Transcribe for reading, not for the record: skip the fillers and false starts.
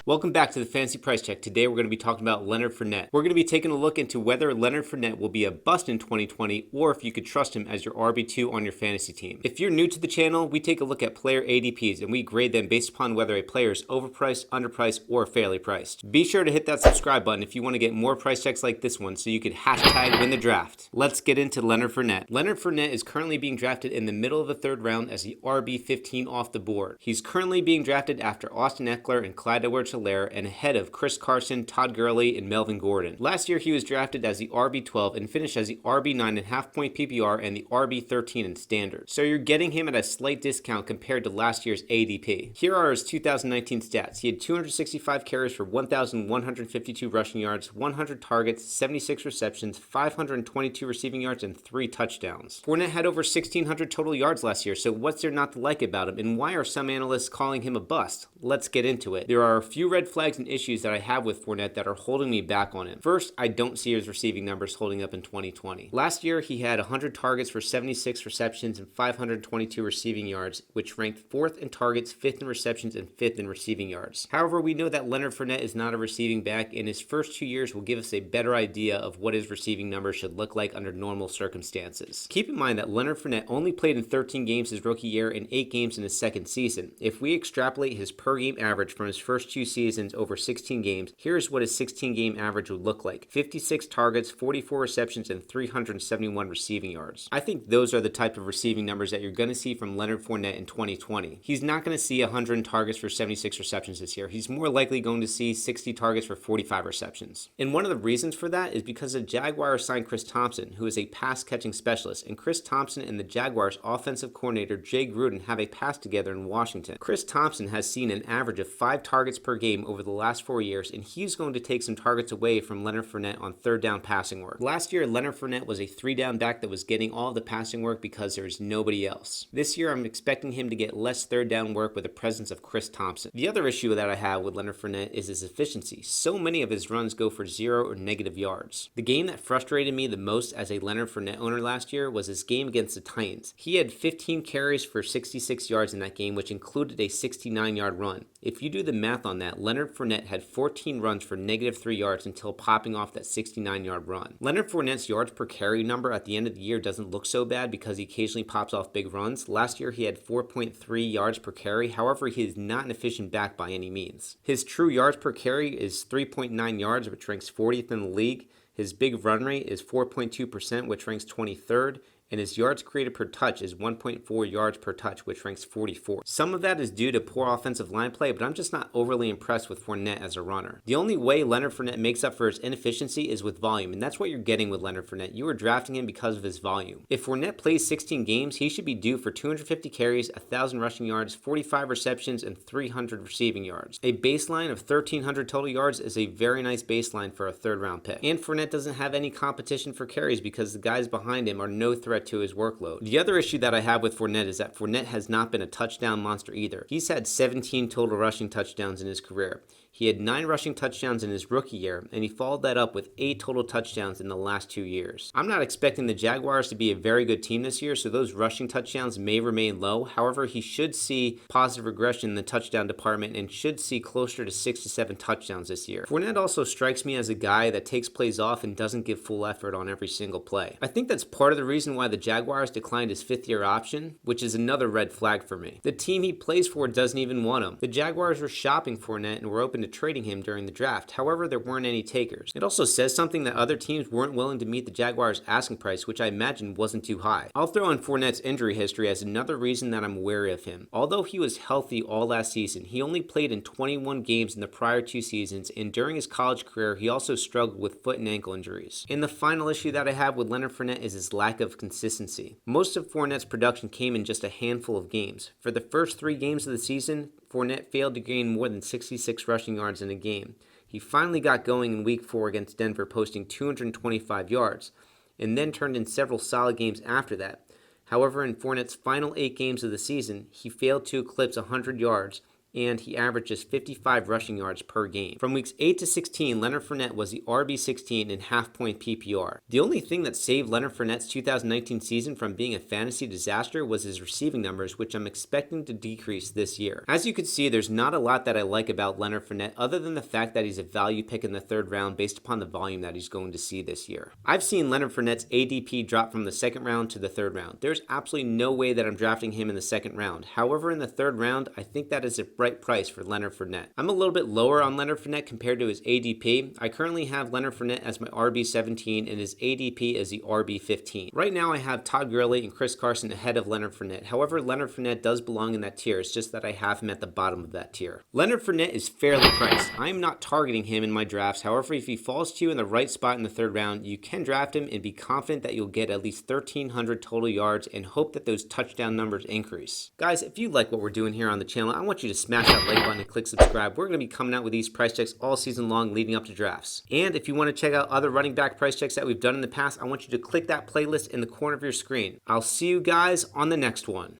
Welcome back to the Fantasy Price Check. Today we're going to be talking about Leonard Fournette. We're going to be taking a look into whether Leonard Fournette will be a bust in 2020 or if you could trust him as your RB2 on your fantasy team. If you're new to the channel, we take a look at player ADPs and we grade them based upon whether a player is overpriced, underpriced, or fairly priced. Be sure to hit that subscribe button if you want to get more price checks like this one so you could hashtag win the draft. Let's get into Leonard Fournette. Leonard Fournette is currently being drafted in the middle of the third round as the RB15 off the board. He's currently being drafted after Austin Eckler and Clyde Edwards-Helaire and ahead of Chris Carson, Todd Gurley, and Melvin Gordon. Last year, he was drafted as the RB12 and finished as the RB9 in half-point PPR and the RB13 in standard. So you're getting him at a slight discount compared to last year's ADP. Here are his 2019 stats. He had 265 carries for 1,152 rushing yards, 100 targets, 76 receptions, 522 receiving yards, and 3 touchdowns. Fournette had over 1,600 total yards last year, so what's there not to like about him, and why are some analysts calling him a bust? Let's get into it. There are a few red flags and issues that I have with Fournette that are holding me back on him. First, I don't see his receiving numbers holding up in 2020. Last year, he had 100 targets for 76 receptions and 522 receiving yards, which ranked 4th in targets, 5th in receptions, and 5th in receiving yards. However, we know that Leonard Fournette is not a receiving back, and his first 2 years will give us a better idea of what his receiving numbers should look like under normal circumstances. Keep in mind that Leonard Fournette only played in 13 games his rookie year and 8 games in his second season. If we extrapolate his per game average from his first 2 seasons over 16 games, here's what his 16-game average would look like. 56 targets, 44 receptions, and 371 receiving yards. I think those are the type of receiving numbers that you're going to see from Leonard Fournette in 2020. He's not going to see 100 targets for 76 receptions this year. He's more likely going to see 60 targets for 45 receptions. And one of the reasons for that is because the Jaguars signed Chris Thompson, who is a pass-catching specialist, and Chris Thompson and the Jaguars offensive coordinator Jay Gruden have a pass together in Washington. Chris Thompson has seen an average of 5 targets per game over the last 4 years, and he's going to take some targets away from Leonard Fournette on third down passing work. Last year, Leonard Fournette was a 3-down back that was getting all of the passing work because there's nobody else. This year, I'm expecting him to get less third down work with the presence of Chris Thompson. The other issue that I have with Leonard Fournette is his efficiency. So many of his runs go for 0 or negative yards. The game that frustrated me the most as a Leonard Fournette owner last year was his game against the Titans. He had 15 carries for 66 yards in that game, which included a 69-yard run. If you do the math on that, Leonard Fournette had 14 runs for negative 3 yards until popping off that 69-yard run. Leonard Fournette's yards per carry number at the end of the year doesn't look so bad because he occasionally pops off big runs. Last year he had 4.3 yards per carry. However, he is not an efficient back by any means. His true yards per carry is 3.9 yards, which ranks 40th in the league. His big run rate is 4.2%, which ranks 23rd. And his yards created per touch is 1.4 yards per touch, which ranks 44th. Some of that is due to poor offensive line play, but I'm just not overly impressed with Fournette as a runner. The only way Leonard Fournette makes up for his inefficiency is with volume, and that's what you're getting with Leonard Fournette. You are drafting him because of his volume. If Fournette plays 16 games, he should be due for 250 carries, 1,000 rushing yards, 45 receptions, and 300 receiving yards. A baseline of 1,300 total yards is a very nice baseline for a third-round pick. And Fournette doesn't have any competition for carries because the guys behind him are no threat to his workload. The other issue that I have with Fournette is that Fournette has not been a touchdown monster either. He's had 17 total rushing touchdowns in his career. He had 9 rushing touchdowns in his rookie year, and he followed that up with 8 total touchdowns in the last 2 years. I'm not expecting the Jaguars to be a very good team this year, so those rushing touchdowns may remain low. However, he should see positive regression in the touchdown department and should see closer to 6 to 7 touchdowns this year. Fournette also strikes me as a guy that takes plays off and doesn't give full effort on every single play. I think that's part of the reason why the Jaguars declined his 5th-year option, which is another red flag for me. The team he plays for doesn't even want him. The Jaguars were shopping Fournette and were open to trading him during the draft. However, there weren't any takers. It also says something that other teams weren't willing to meet the Jaguars' asking price, which I imagine wasn't too high. I'll throw in Fournette's injury history as another reason that I'm wary of him. Although he was healthy all last season, he only played in 21 games in the prior 2 seasons, and during his college career, he also struggled with foot and ankle injuries. And the final issue that I have with Leonard Fournette is his lack of consistency. Most of Fournette's production came in just a handful of games. For the first 3 games of the season, Fournette failed to gain more than 66 rushing yards in a game. He finally got going in Week 4 against Denver, posting 225 yards, and then turned in several solid games after that. However, in Fournette's final 8 games of the season, he failed to eclipse 100 yards and he averages 55 rushing yards per game. From weeks 8 to 16, Leonard Fournette was the RB16 in half-point PPR. The only thing that saved Leonard Fournette's 2019 season from being a fantasy disaster was his receiving numbers, which I'm expecting to decrease this year. As you can see, there's not a lot that I like about Leonard Fournette other than the fact that he's a value pick in the 3rd round based upon the volume that he's going to see this year. I've seen Leonard Fournette's ADP drop from the 2nd round to the 3rd round. There's absolutely no way that I'm drafting him in the 2nd round. However, in the 3rd round, I think that is a right price for Leonard Fournette. I'm a little bit lower on Leonard Fournette compared to his ADP. I currently have Leonard Fournette as my RB17 and his ADP is the RB15. Right now I have Todd Gurley and Chris Carson ahead of Leonard Fournette. However, Leonard Fournette does belong in that tier. It's just that I have him at the bottom of that tier. Leonard Fournette is fairly priced. I am not targeting him in my drafts. However, if he falls to you in the right spot in the 3rd round, you can draft him and be confident that you'll get at least 1,300 total yards and hope that those touchdown numbers increase. Guys, if you like what we're doing here on the channel, I want you to smash that like button and click subscribe. We're going to be coming out with these price checks all season long leading up to drafts. And if you want to check out other running back price checks that we've done in the past, I want you to click that playlist in the corner of your screen. I'll see you guys on the next one.